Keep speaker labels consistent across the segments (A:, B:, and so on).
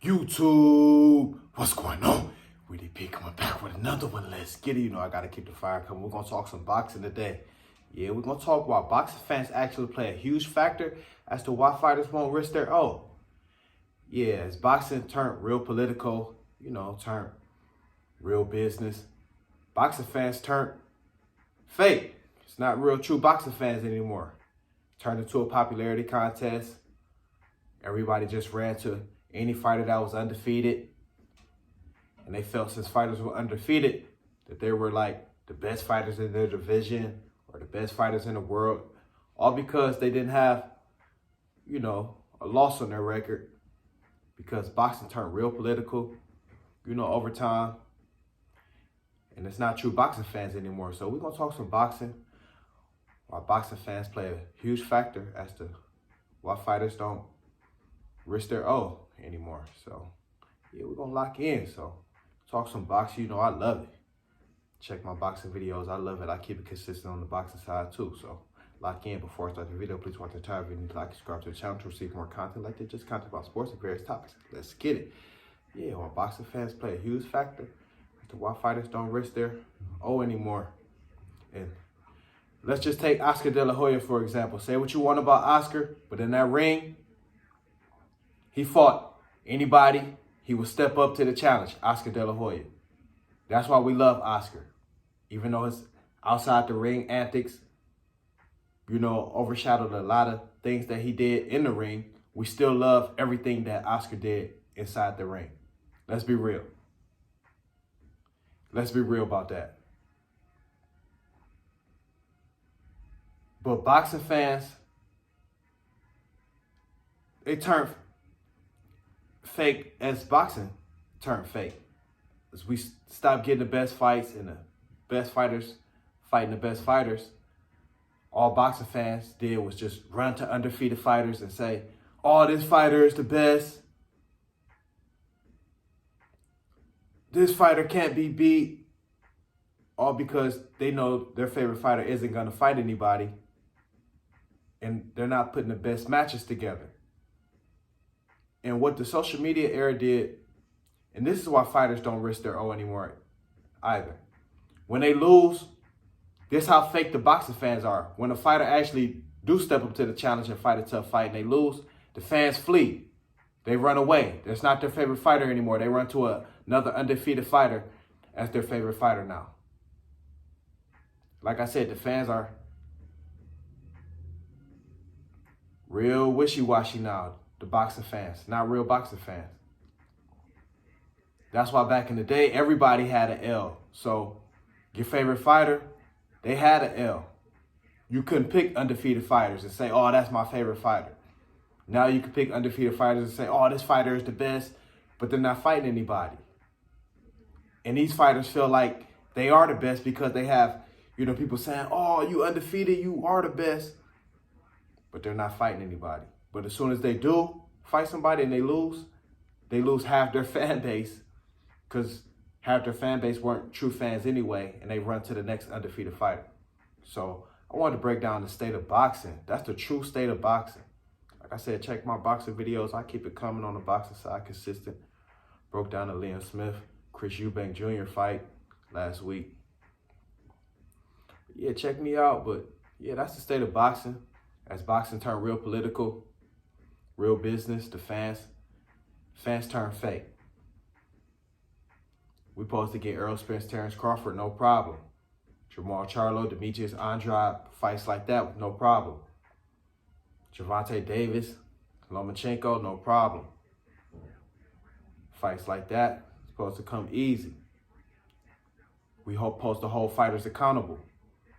A: YouTube, what's going on? Willie P coming back with another one. Let's get it. You know, I got to keep the fire coming. We're going to talk some boxing today. Yeah, we're going to talk about boxing fans actually play a huge factor as to why fighters won't risk their O. Yeah, as boxing turned real political, turned real business, boxing fans turned fake. It's not real true boxing fans anymore. Turned into a popularity contest. Everybody just ran to any fighter that was undefeated. And they felt since fighters were undefeated that they were like the best fighters in their division or the best fighters in the world. All because they didn't have, a loss on their record. Because boxing turned real political, over time. And it's not true boxing fans anymore. So we're going to talk some boxing. Why boxing fans play a huge factor as to why fighters don't risk their O anymore. So yeah, we're gonna lock in. So talk some boxing. I love it. Check my boxing videos. I love it. I keep it consistent on the boxing side too. So lock in. Before I start the video, please watch the entire video. Like, subscribe to the channel to receive more content like this. Just content about sports and various topics. Let's get it. Yeah, why boxing fans play a huge factor as to why fighters don't risk their O anymore. And let's just take Oscar De La Hoya for example. Say what you want about Oscar, but in that ring, he fought anybody. He would step up to the challenge, Oscar De La Hoya. That's why we love Oscar. Even though his outside the ring antics, overshadowed a lot of things that he did in the ring, we still love everything that Oscar did inside the ring. Let's be real. Let's be real about that. But boxing fans, they turn fake as boxing turned fake. As we stopped getting the best fights and the best fighters fighting the best fighters, all boxing fans did was just run to undefeated fighters and say, oh, this fighter is the best. This fighter can't be beat. All because they know their favorite fighter isn't going to fight anybody. And they're not putting the best matches together. And what the social media era did, and this is why fighters don't risk their O anymore either. When they lose, this is how fake the boxing fans are. When a fighter actually do step up to the challenge and fight a tough fight and they lose, the fans flee. They run away. That's not their favorite fighter anymore. They run to another undefeated fighter as their favorite fighter now. Like I said, the fans are real wishy-washy now. The boxing fans, not real boxing fans. That's why back in the day, everybody had an L. So your favorite fighter, they had an L. You couldn't pick undefeated fighters and say, oh, that's my favorite fighter. Now you can pick undefeated fighters and say, oh, this fighter is the best, but they're not fighting anybody. And these fighters feel like they are the best because they have, people saying, oh, you undefeated, you are the best. But they're not fighting anybody. But as soon as they do fight somebody and they lose half their fan base because half their fan base weren't true fans anyway, and they run to the next undefeated fighter. So I wanted to break down the state of boxing. That's the true state of boxing. Like I said, check my boxing videos. I keep it coming on the boxing side, consistent. Broke down the Liam Smith, Chris Eubank Jr. fight last week. But yeah, check me out. But yeah, that's the state of boxing. As boxing turned real political, real business, the fans turn fake. We supposed to get Errol Spence, Terrence Crawford, no problem. Jermall Charlo, Demetrius Andrade, fights like that, no problem. Gervonta Davis, Lomachenko, no problem. Fights like that, supposed to come easy. We supposed to hold fighters accountable.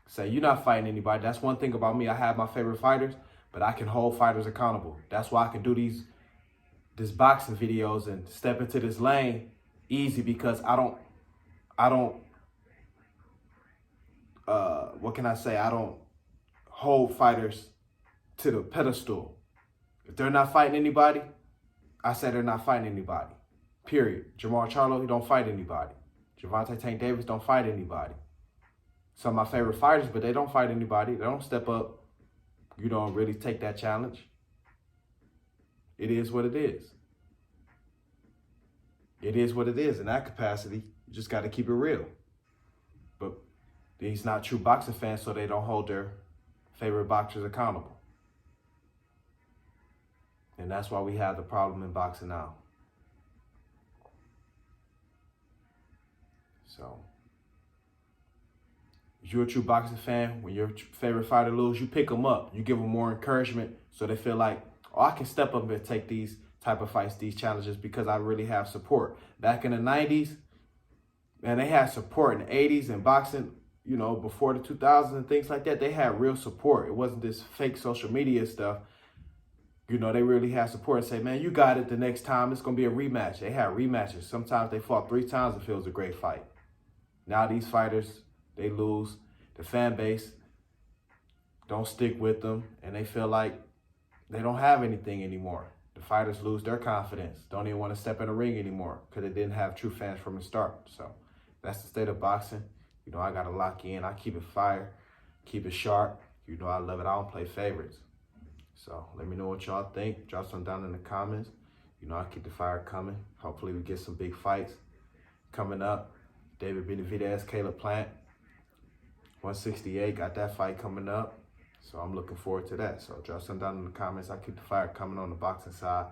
A: Say, you're not fighting anybody. That's one thing about me. I have my favorite fighters, but I can hold fighters accountable. That's why I can do these boxing videos and step into this lane easy because I don't, what can I say? I don't hold fighters to the pedestal. If they're not fighting anybody, I say they're not fighting anybody. Period. Jermall Charlo, he don't fight anybody. Gervonta Tank Davis don't fight anybody. Some of my favorite fighters, but they don't fight anybody. They don't step up, really take that challenge. It is what it is. it is what it is in that capacity. You just got to keep it real. But he's not true boxing fans, so they don't hold their favorite boxers accountable. And that's why we have the problem in boxing now. So, if you're a true boxing fan, when your favorite fighter loses, you pick them up. You give them more encouragement so they feel like, oh, I can step up and take these type of fights, these challenges, because I really have support. Back in the 90s, man, they had support. In the 80s and boxing, you know, before the 2000s and things like that, they had real support. It wasn't this fake social media stuff. You know, they really had support and say, man, you got it the next time. It's going to be a rematch. They had rematches. Sometimes they fought 3 times if it was a great fight. Now these fighters, they lose. The fan base don't stick with them, and they feel like they don't have anything anymore. The fighters lose their confidence, don't even want to step in the ring anymore because they didn't have true fans from the start. So that's the state of boxing. You know, I got to lock in. I keep it fire, keep it sharp. You know, I love it. I don't play favorites. So let me know what y'all think. Drop some down in the comments. You know, I keep the fire coming. Hopefully we get some big fights coming up. David Benavidez, Caleb Plant, 168, got that fight coming up. So I'm looking forward to that. So drop some down in the comments. I keep the fire coming on the boxing side.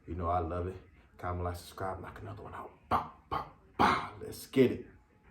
A: You know I love it. Comment, like, subscribe, knock another one out. Bah, bah, bah. Let's get it.